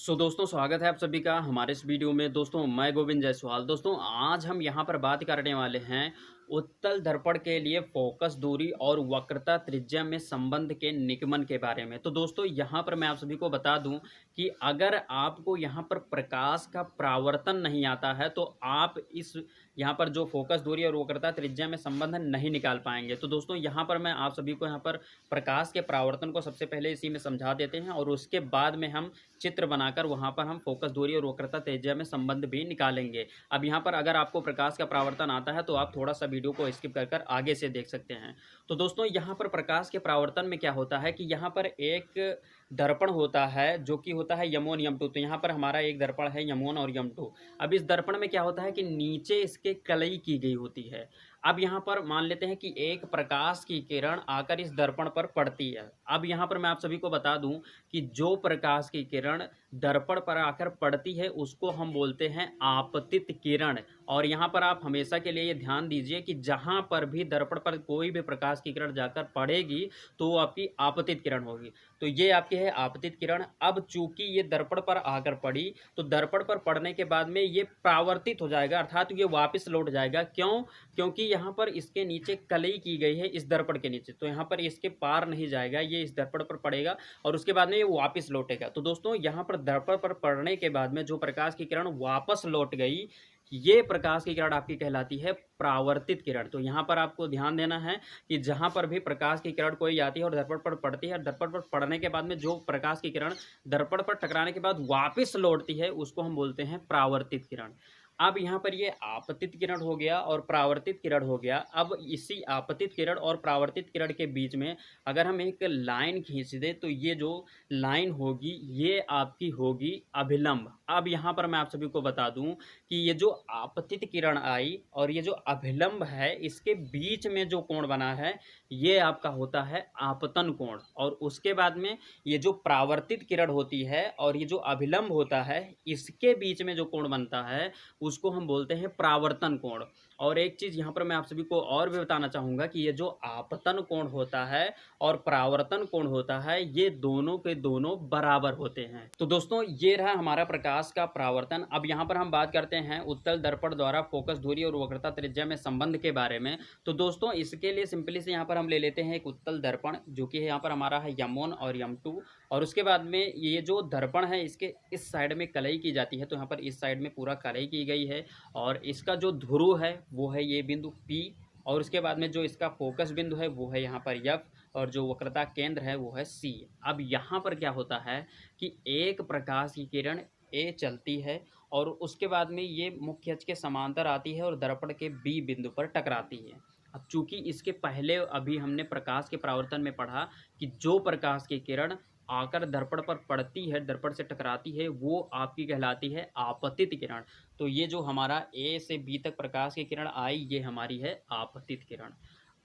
दोस्तों स्वागत है आप सभी का हमारे इस वीडियो में। दोस्तों मैं गोविंद जायसवाल। दोस्तों आज हम यहाँ पर बात करने वाले हैं उत्तल दर्पण के लिए फोकस दूरी और वक्रता त्रिज्या में संबंध के निगमन के बारे में। तो दोस्तों यहाँ पर मैं आप सभी को बता दूं कि अगर आपको यहाँ पर प्रकाश का परावर्तन नहीं आता है तो आप इस यहाँ पर जो फोकस दूरी और वक्रता त्रिज्या में संबंध नहीं निकाल पाएंगे। तो दोस्तों यहाँ पर मैं आप सभी को यहाँ पर प्रकाश के परावर्तन को सबसे पहले इसी में समझा देते हैं और उसके बाद में हम चित्र बनाकर वहाँ पर हम फोकस दूरी और वक्रता त्रिज्या में संबंध भी निकालेंगे। अब यहाँ पर अगर आपको प्रकाश का परावर्तन आता है तो आप थोड़ा सा वीडियो को स्किप कर आगे से देख सकते हैं। तो दोस्तों यहाँ पर प्रकाश के परावर्तन में क्या होता है कि यहाँ पर एक दर्पण होता है जो कि होता है यम1 यम2। तो यहाँ पर हमारा एक दर्पण है यम1 और यम2। अब इस दर्पण में क्या होता है कि नीचे इसके कलई की गई होती है। अब यहाँ पर मान लेते हैं कि एक प्रकाश की किरण आकर इस दर्पण पर पड़ती है। अब यहाँ पर मैं आप सभी को बता दूं कि जो प्रकाश की किरण दर्पण पर आकर पड़ती है उसको हम बोलते हैं आपतित किरण। और यहाँ पर आप हमेशा के लिए ये ध्यान दीजिए कि जहाँ पर भी दर्पण पर कोई भी प्रकाश की किरण जाकर पड़ेगी तो वो आपकी आपतित किरण होगी। तो ये आपकी है आपतित किरण। अब चूंकि ये दर्पण पर आकर पड़ी तो दर्पण पर पड़ने के बाद में ये परावर्तित हो जाएगा, अर्थात ये वापस लौट जाएगा। क्यों? क्योंकि यहाँ पर इसके नीचे कलई की गई है इस दर्पण के नीचे, तो यहाँ पर इसके पार नहीं जाएगा, ये इस दर्पण पर पड़ेगा और उसके बाद में ये वापस लौटेगा। तो दोस्तों यहाँ पर दर्पण पर पड़ने के बाद में जो प्रकाश की किरण वापस लौट गई, ये प्रकाश की किरण आपकी कहलाती है परावर्तित किरण। तो यहाँ पर आपको ध्यान देना है कि जहाँ पर भी प्रकाश की किरण कोई आती है और दर्पण पर पड़ती है, दर्पण पर पड़ने के बाद में जो प्रकाश की किरण दर्पण पर टकराने के बाद वापस लौटती है उसको हम बोलते हैं परावर्तित किरण। अब यहाँ पर ये आपतित किरण हो गया और परावर्तित किरण हो गया। अब इसी आपतित किरण और परावर्तित किरण के बीच में अगर हम एक लाइन खींच दें तो ये जो लाइन होगी ये आपकी होगी अभिलंब। अब यहाँ पर मैं आप सभी को बता दूं कि ये जो आपतित किरण आई और ये जो अभिलंब है इसके बीच में जो कोण बना है ये आपका होता है आपतन कोण। और उसके बाद में ये जो परावर्तित किरण होती है और ये जो अभिलंब होता है इसके बीच में जो कोण बनता है उसको हम बोलते हैं परावर्तन कोण। और एक चीज़ यहाँ पर मैं आप सभी को और भी बताना चाहूँगा कि ये जो आपतन कोण होता है और परावर्तन कोण होता है ये दोनों के दोनों बराबर होते हैं। तो दोस्तों ये रहा हमारा प्रकाश का परावर्तन। अब यहाँ पर हम बात करते हैं उत्तल दर्पण द्वारा फोकस दूरी और वक्रता त्रिज्या में संबंध के बारे में। तो दोस्तों इसके लिए सिंपली से यहाँ पर हम ले लेते हैं एक उत्तल दर्पण जो कि यहाँ पर हमारा है यम1 और यम2। और उसके बाद में ये जो दर्पण है इसके इस साइड में कलई की जाती है, तो यहाँ पर इस साइड में पूरा कलई की गई है और इसका जो ध्रुव है वो है ये बिंदु P। और उसके बाद में जो इसका फोकस बिंदु है वो है यहाँ पर F और जो वक्रता केंद्र है वो है C। अब यहाँ पर क्या होता है कि एक प्रकाश की किरण A चलती है और उसके बाद में ये मुख्य अक्ष के समांतर आती है और दर्पण के B बिंदु पर टकराती है। अब चूंकि इसके पहले अभी हमने प्रकाश के परावर्तन में पढ़ा कि जो प्रकाश की किरण आकर दर्पण पर पड़ती है, दर्पण से टकराती है, वो आपकी कहलाती है आपतित किरण। तो ये जो हमारा ए से बी तक प्रकाश की किरण आई ये हमारी है आपतित किरण।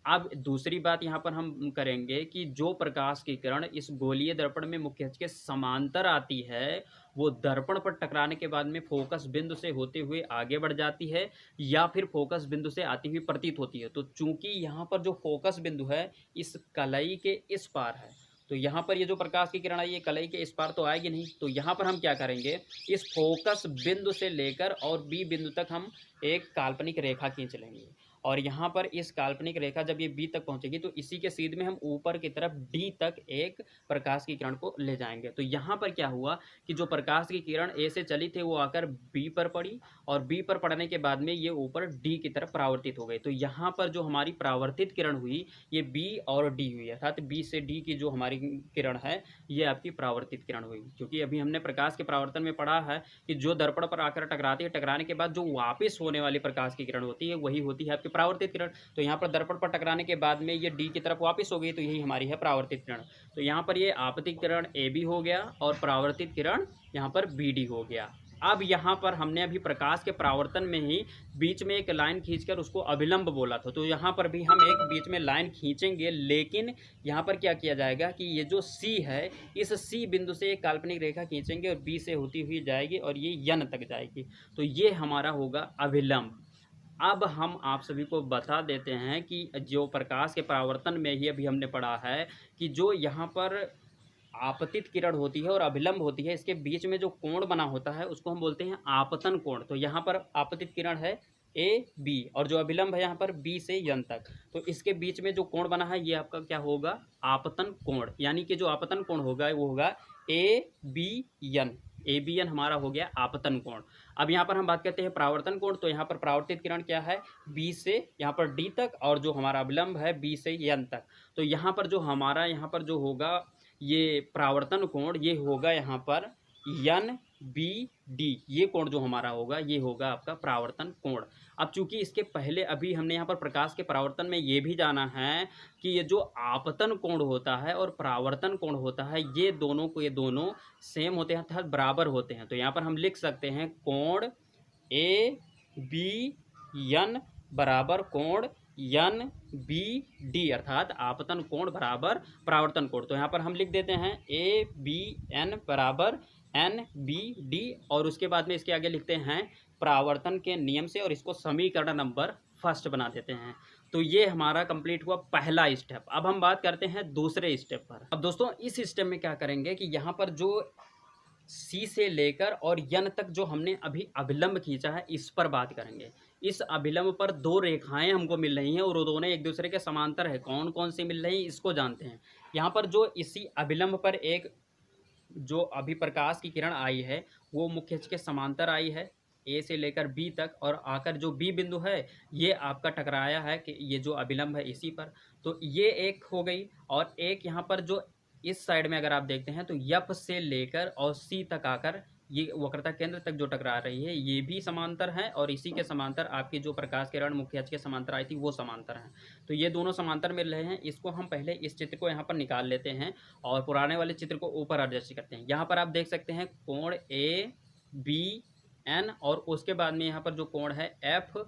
अब दूसरी बात यहाँ पर हम करेंगे कि जो प्रकाश की किरण इस गोलीय दर्पण में मुख्य अक्ष के समांतर आती है वो दर्पण पर टकराने के बाद में फोकस बिंदु से होते हुए आगे बढ़ जाती है या फिर फोकस बिंदु से आती हुई प्रतीत होती है। तो चूंकि यहाँ पर जो फोकस बिंदु है इस कलई के इस पार है, तो यहाँ पर ये जो प्रकाश की किरण आई ये कलई के इस पार तो आएगी नहीं। तो यहाँ पर हम क्या करेंगे, इस फोकस बिंदु से लेकर और बी बिंदु तक हम एक काल्पनिक रेखा खींच लेंगे और यहाँ पर इस काल्पनिक रेखा जब ये बी तक पहुँचेगी तो इसी के सीध में हम ऊपर की तरफ डी तक एक प्रकाश की किरण को ले जाएंगे। तो यहाँ पर क्या हुआ कि जो प्रकाश की किरण ए से चली थी वो आकर बी पर पड़ी और बी पर पड़ने के बाद में ये ऊपर डी की तरफ परावर्तित हो गई। तो यहाँ पर जो हमारी परावर्तित किरण हुई ये बी और डी हुई, अर्थात बी से डी की जो हमारी किरण है ये आपकी परावर्तित किरण हुई। क्योंकि अभी हमने प्रकाश के परावर्तन में पढ़ा है कि जो दर्पण पर आकर टकराती है, टकराने के बाद जो वापस होने वाली प्रकाश की किरण होती है वही होती है आपकी परावर्तित किरण। तो यहाँ पर दर्पण पर टकराने के बाद में ये डी की तरफ वापस हो गई, तो यही हमारी है परावर्तित किरण। तो यहाँ पर ये आपतित किरण ए बी हो गया और परावर्तित किरण यहाँ पर बी डी हो गया। अब यहाँ पर हमने अभी प्रकाश के परावर्तन में ही बीच में एक लाइन खींचकर उसको अभिलंब बोला था, तो यहाँ पर भी हम एक बीच में लाइन खींचेंगे, लेकिन यहाँ पर क्या किया जाएगा कि ये जो C है इस C बिंदु से एक काल्पनिक रेखा खींचेंगे और B से होती हुई जाएगी और ये यन तक जाएगी। तो ये हमारा होगा अभिलंब। अब हम आप सभी को बता देते हैं कि जो प्रकाश के परावर्तन में ही अभी हमने पढ़ा है कि जो यहाँ पर आपतित किरण होती है और अभिलंब होती है, इसके बीच में जो कोण बना होता है उसको हम बोलते हैं आपतन कोण। तो यहाँ पर आपतित किरण है ए बी और जो अभिलंब है यहाँ पर बी से यन तक, तो इसके बीच में जो कोण बना है ये आपका क्या होगा, आपतन कोण। यानी कि जो आपतन कोण होगा वो होगा A B N. A B N हमारा हो गया आपतन कोण। अब यहाँ पर हम बात करते हैं परावर्तन कोण। तो यहाँ पर परावर्तित किरण क्या है, बी से यहाँ पर डी तक और जो हमारा अभिलंब है बी से एन तक। तो यहाँ पर जो हमारा यहाँ पर जो होगा ये परावर्तन कोण ये होगा यहाँ पर एन बी डी। ये कोण जो हमारा होगा ये होगा आपका परावर्तन कोण। अब चूंकि इसके पहले अभी हमने यहाँ पर प्रकाश के परावर्तन में ये भी जाना है कि ये जो आपतन कोण होता है और परावर्तन कोण होता है ये दोनों सेम होते हैं अर्थात बराबर होते हैं। तो यहाँ पर हम लिख सकते हैं कोण ए बी एन बराबर कोण एन बी डी अर्थात आपतन कोण बराबर परावर्तन कोण। तो यहाँ पर हम लिख देते हैं ए बी एन बराबर एन बी डी और उसके बाद में इसके आगे लिखते हैं परावर्तन के नियम से और इसको समीकरण नंबर फर्स्ट बना देते हैं। तो ये हमारा कंप्लीट हुआ पहला स्टेप। अब हम बात करते हैं दूसरे स्टेप पर। अब दोस्तों इस स्टेप में क्या करेंगे कि यहाँ पर जो सी से लेकर और यन तक जो हमने अभी अभिलंब खींचा है इस पर बात करेंगे। इस अभिलंब पर दो रेखाएं हमको मिल रही हैं और वो दोनों एक दूसरे के समांतर है। कौन कौन सी मिल रही हैं इसको जानते हैं। यहाँ पर जो इसी अभिलंब पर एक जो अभी प्रकाश की किरण आई है वो मुख्य अक्ष के समांतर आई है ए से लेकर बी तक और आकर जो बी बिंदु है ये आपका टकराया है कि ये जो अभिलंब है इसी पर। तो ये एक हो गई और एक यहाँ पर जो इस साइड में अगर आप देखते हैं तो यफ से लेकर और सी तक आकर ये वक्रता केंद्र तक जो टकरा रही है ये भी समांतर है और इसी के समांतर आपकी जो प्रकाश किरण मुख्य अक्ष के समांतर आई थी वो समांतर है। तो ये दोनों समांतर मिल रहे हैं। इसको हम पहले इस चित्र को यहाँ पर निकाल लेते हैं और पुराने वाले चित्र को ऊपर एडजस्ट करते हैं। यहाँ पर आप देख सकते हैं कोण ए बी एन और उसके बाद में यहाँ पर जो कोण है एफ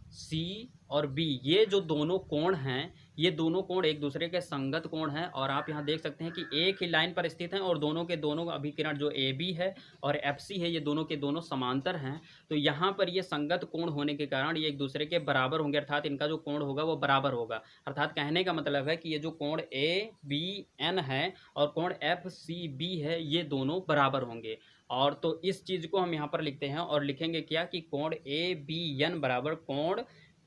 सी और बी, ये जो दोनों कोण हैं ये दोनों कोण एक दूसरे के संगत कोण हैं और आप यहाँ देख सकते हैं कि एक ही लाइन पर स्थित हैं और दोनों के दोनों अभिकिरण जो ए बी है और एफ सी है ये दोनों के दोनों समांतर हैं। तो यहाँ पर ये संगत कोण होने के कारण ये एक दूसरे के बराबर होंगे अर्थात इनका जो कोण होगा वो बराबर होगा। अर्थात कहने का मतलब है कि ये जो कोण ए बी एन है और कोण एफ सी बी है ये दोनों बराबर होंगे। और तो इस चीज़ को हम यहाँ पर लिखते हैं और लिखेंगे क्या कि कोण ए बी एन बराबर कोण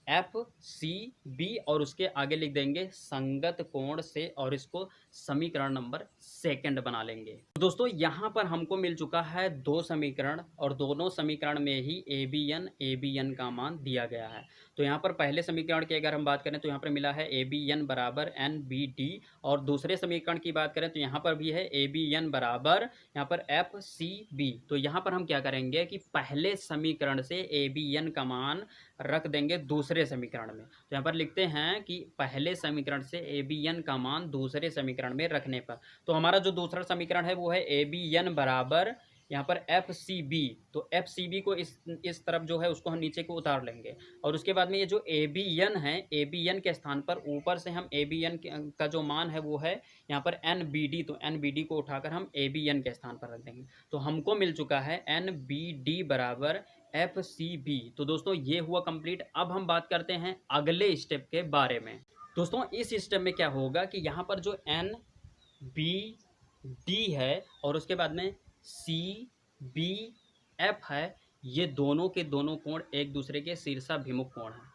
एफ सी बी और उसके आगे लिख देंगे संगत कोण से और इसको समीकरण नंबर सेकंड बना लेंगे। तो दोस्तों यहाँ पर हमको मिल चुका है दो समीकरण और दोनों समीकरण में ही ए बी एन का मान दिया गया है। तो यहाँ पर पहले समीकरण की अगर हम बात करें तो यहाँ पर मिला है ए बी एन बराबर एन बी डी और दूसरे समीकरण की बात करें तो यहाँ पर भी है ए बी एन बराबर यहाँ पर एफ सी बी। तो यहाँ पर हम क्या करेंगे कि पहले समीकरण से ए बी एन का मान रख देंगे दूसरे समीकरण में। तो यहाँ पर लिखते हैं कि पहले समीकरण से ए बी एन का मान दूसरे समीकरण में रखने पर तो हमारा जो दूसरा समीकरण है वो है ए बी एन बराबर यहाँ पर एफ सी बी। तो एफ सी बी को इस तरफ जो है उसको हम नीचे को उतार लेंगे और उसके बाद में ये जो ए बी एन है ए बी एन के स्थान पर ऊपर से हम ए बी एन का जो मान है वो है यहाँ पर एन बी डी। तो एन बी डी को उठाकर हम ए बी एन के स्थान पर रख देंगे। तो हमको मिल चुका है एन बी डी बराबर एफ सी बी। तो दोस्तों ये हुआ कंप्लीट। अब हम बात करते हैं अगले स्टेप के बारे में। दोस्तों इस स्टेप में क्या होगा कि यहाँ पर जो एन बी डी है और उसके बाद में सी बी एफ है ये दोनों के दोनों कोण एक दूसरे के शीर्षाभिमुख कोण हैं।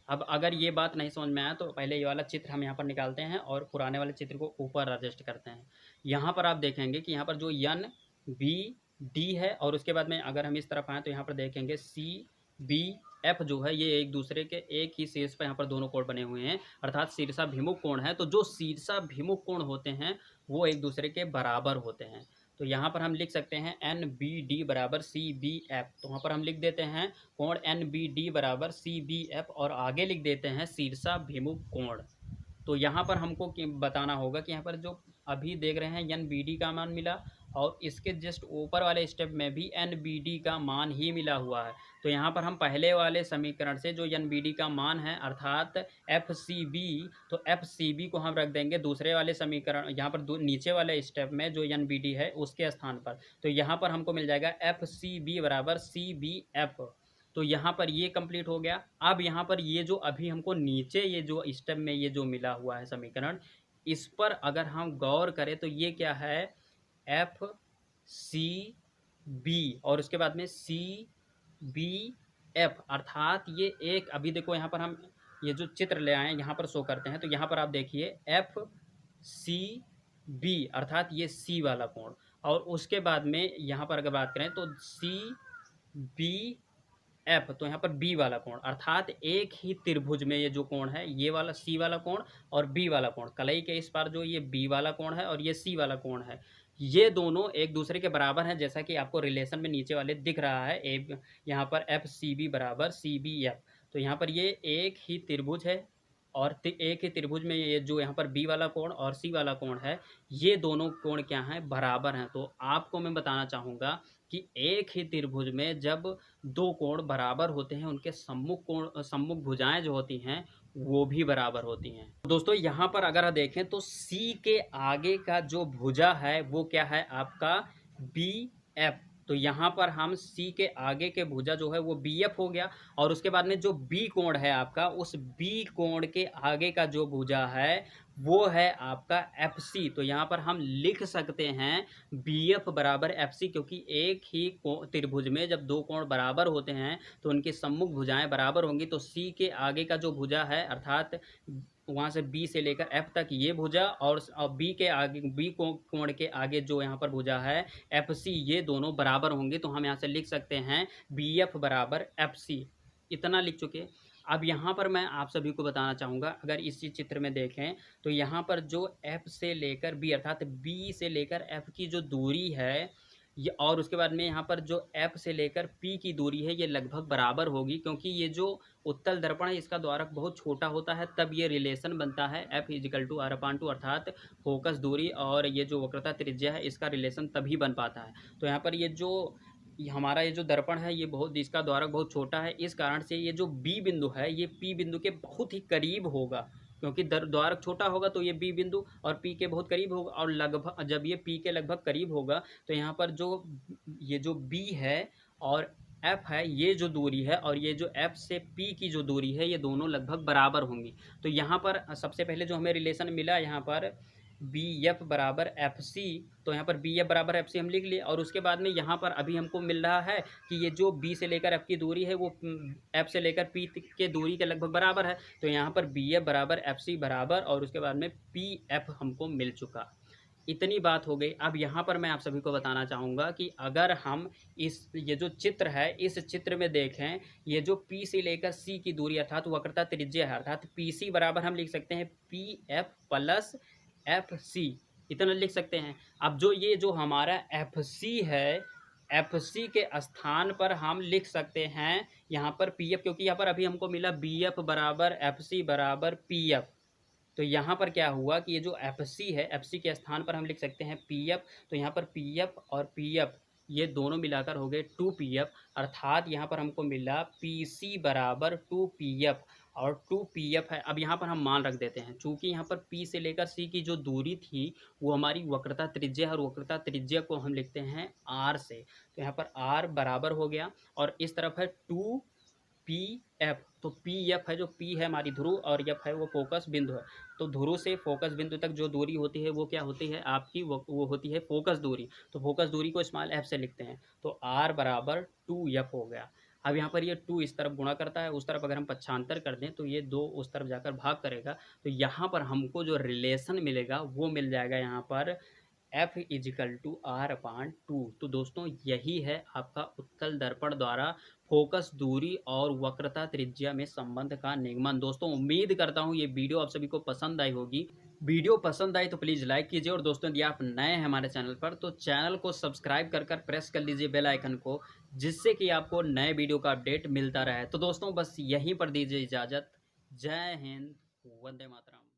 अब अगर ये बात नहीं समझ में आया तो पहले ये वाला चित्र हम यहाँ पर निकालते हैं और पुराने वाले चित्र को ऊपर एडजस्ट करते हैं। यहाँ पर आप देखेंगे कि यहाँ पर जो एन बी डी है और उसके बाद में अगर हम इस तरफ आएँ तो यहाँ पर देखेंगे सी बी एफ जो है ये एक दूसरे के एक ही शीर्ष पर यहाँ पर दोनों कोण बने हुए हैं अर्थात शीर्षाभिमुख कोण है। तो जो शीर्षाभिमुख कोण होते हैं वो एक दूसरे के बराबर होते हैं। तो यहाँ पर हम लिख सकते हैं एन बी डी बराबर सी बी एफ। तो वहाँ पर हम लिख देते हैं कोण एन बी डी बराबर सी बी एफ और आगे लिख देते हैं शीर्षाभिमुख कोण। तो यहाँ पर हमको बताना होगा कि यहाँ पर जो अभी देख रहे हैं एन बी डी का मान मिला और इसके जस्ट ऊपर वाले स्टेप में भी एन बी डी का मान ही मिला हुआ है। तो यहाँ पर हम पहले वाले समीकरण से जो एन बी डी का मान है अर्थात एफ सी बी, तो एफ सी बी को हम रख देंगे दूसरे वाले समीकरण यहाँ पर नीचे वाले स्टेप में जो एन बी डी है उसके स्थान पर। तो यहाँ पर हमको मिल जाएगा एफ सी बी बराबर सी बी एफ। तो यहाँ पर ये कंप्लीट हो गया। अब यहाँ पर ये जो अभी हमको नीचे ये जो स्टेप में ये जो मिला हुआ है समीकरण इस पर अगर हम गौर करें तो ये क्या है एफ सी बी और उसके बाद में सी बी एफ, अर्थात ये एक, अभी देखो यहाँ पर हम ये जो चित्र ले आए हैं यहाँ पर शो करते हैं, तो यहाँ पर आप देखिए एफ सी बी अर्थात ये सी वाला कोण, और उसके बाद में यहाँ पर अगर बात करें तो सी बी एफ, तो यहाँ पर बी वाला कोण, अर्थात एक ही त्रिभुज में ये जो कोण है ये वाला सी वाला कोण और बी वाला कोण, कलई के इस पार जो ये बी वाला कोण है और ये सी वाला कोण है, ये दोनों एक दूसरे के बराबर हैं, जैसा कि आपको रिलेशन में नीचे वाले दिख रहा है। यहाँ पर एफ सी बी बराबर सी बी एफ, तो यहाँ पर ये एक ही त्रिभुज है और एक ही त्रिभुज में ये जो यहाँ पर बी वाला कोण और सी वाला कोण है, ये दोनों कोण क्या हैं, बराबर हैं। तो आपको मैं बताना चाहूँगा कि एक ही त्रिभुज में जब दो कोण बराबर होते हैं, उनके सम्मुख भुजाएं जो होती हैं वो भी बराबर होती हैं। दोस्तों यहाँ पर अगर आप देखें तो सी के आगे का जो भुजा है वो क्या है आपका बी एफ, तो यहाँ पर हम सी के आगे के भुजा जो है वो बी एफ हो गया, और उसके बाद में जो बी कोण है आपका, उस बी कोण के आगे का जो भुजा है वो है आपका एफ सी, तो यहाँ पर हम लिख सकते हैं बी एफ बराबर एफ सी, क्योंकि एक ही त्रिभुज में जब दो कोण बराबर होते हैं तो उनकी सम्मुख भुजाएं बराबर होंगी, तो सी के आगे का जो भुजा है अर्थात वहाँ से बी से लेकर एफ तक ये भुजा, और बी के आगे बी कोण के आगे जो यहाँ पर भुजा है एफ सी, ये दोनों बराबर होंगे, तो हम यहाँ से लिख सकते हैं बी एफ बराबर एफ सी। इतना लिख चुके। अब यहाँ पर मैं आप सभी को बताना चाहूँगा, अगर इसी चित्र में देखें तो यहाँ पर जो एफ से लेकर बी अर्थात बी से लेकर एफ की जो दूरी है ये, और उसके बाद में यहाँ पर जो एफ से लेकर पी की दूरी है ये लगभग बराबर होगी, क्योंकि ये जो उत्तल दर्पण है इसका द्वारक बहुत छोटा होता है, तब ये रिलेशन बनता है F is equal to R upon two, अर्थात फोकस दूरी और ये जो वक्रता त्रिज्या है इसका रिलेशन तभी बन पाता है। तो यहाँ पर ये जो हमारा ये जो दर्पण है ये बहुत, इसका द्वारक बहुत छोटा है, इस कारण से ये जो बी बिंदु है ये पी बिंदु के बहुत ही करीब होगा, क्योंकि द्वारक छोटा होगा तो ये बी बिंदु और पी के बहुत करीब होगा, और लगभग जब ये पी के लगभग करीब होगा तो यहाँ पर जो ये जो बी है और एफ है, ये जो दूरी है और ये जो एफ से पी की जो दूरी है ये दोनों लगभग बराबर होंगी। तो यहाँ पर सबसे पहले जो हमें रिलेशन मिला यहाँ पर बी एफ बराबर एफ सी, तो यहाँ पर बी एफ बराबर एफ सी हम लिख लिए, और उसके बाद में यहाँ पर अभी हमको मिल रहा है कि ये जो बी से लेकर एफ की दूरी है वो एफ से लेकर पी के दूरी के लगभग बराबर है, तो यहाँ पर बी एफ बराबर एफ सी बराबर और उसके बाद में पी एफ हमको मिल चुका। इतनी बात हो गई। अब यहाँ पर मैं आप सभी को बताना चाहूँगा कि अगर हम ये जो चित्र है इस चित्र में देखें, ये जो P से लेकर C की दूरी अर्थात वक्रता त्रिज्या है, अर्थात PC बराबर हम लिख सकते हैं PF प्लस FC, इतना लिख सकते हैं। अब जो ये जो हमारा FC है, FC के स्थान पर हम लिख सकते हैं यहाँ पर PF, क्योंकि यहाँ पर अभी हमको मिला BF बराबर FC बराबर PF, तो यहाँ पर क्या हुआ कि ये जो एफ सी है, एफ सी के स्थान पर हम लिख सकते हैं पी एफ, तो यहाँ पर पी एफ और पी एफ ये दोनों मिलाकर हो गए 2pf, अर्थात यहाँ पर हमको मिला पी सी बराबर 2pf, और 2pf है। अब यहाँ पर हम मान रख देते हैं, चूँकि यहाँ पर p से लेकर c की जो दूरी थी वो हमारी वक्रता त्रिज्या है, और वक्रता त्रिज्या को हम लिखते हैं r से, तो यहाँ पर r बराबर हो गया, और इस तरफ है 2pf, तो pf है, जो p है हमारी ध्रुव और f है वो फोकस बिंदु है, तो ध्रुव से फोकस बिंदु तक जो दूरी होती है वो क्या होती है आपकी, वो होती है फोकस दूरी, तो फोकस दूरी को स्मॉल f से लिखते हैं, तो r बराबर 2f हो गया। अब यहाँ पर ये 2 इस तरफ गुणा करता है, उस तरफ अगर हम पक्षांतर कर दें तो ये 2 उस तरफ जाकर भाग करेगा, तो यहाँ पर हमको जो रिलेशन मिलेगा वो मिल जाएगा यहाँ पर F इजिकल टू R अपान 2। तो दोस्तों यही है आपका उत्तल दर्पण द्वारा फोकस दूरी और वक्रता त्रिज्या में संबंध का निगमन। दोस्तों उम्मीद करता हूँ ये वीडियो आप सभी को पसंद आई होगी। वीडियो पसंद आई तो प्लीज़ लाइक कीजिए, और दोस्तों यदि आप नए हैं हमारे चैनल पर तो चैनल को सब्सक्राइब कर प्रेस कर लीजिए बेल आइकन को, जिससे कि आपको नए वीडियो का अपडेट मिलता रहे। तो दोस्तों बस यहीं पर दीजिए इजाज़त। जय हिंद, वंदे मातरम।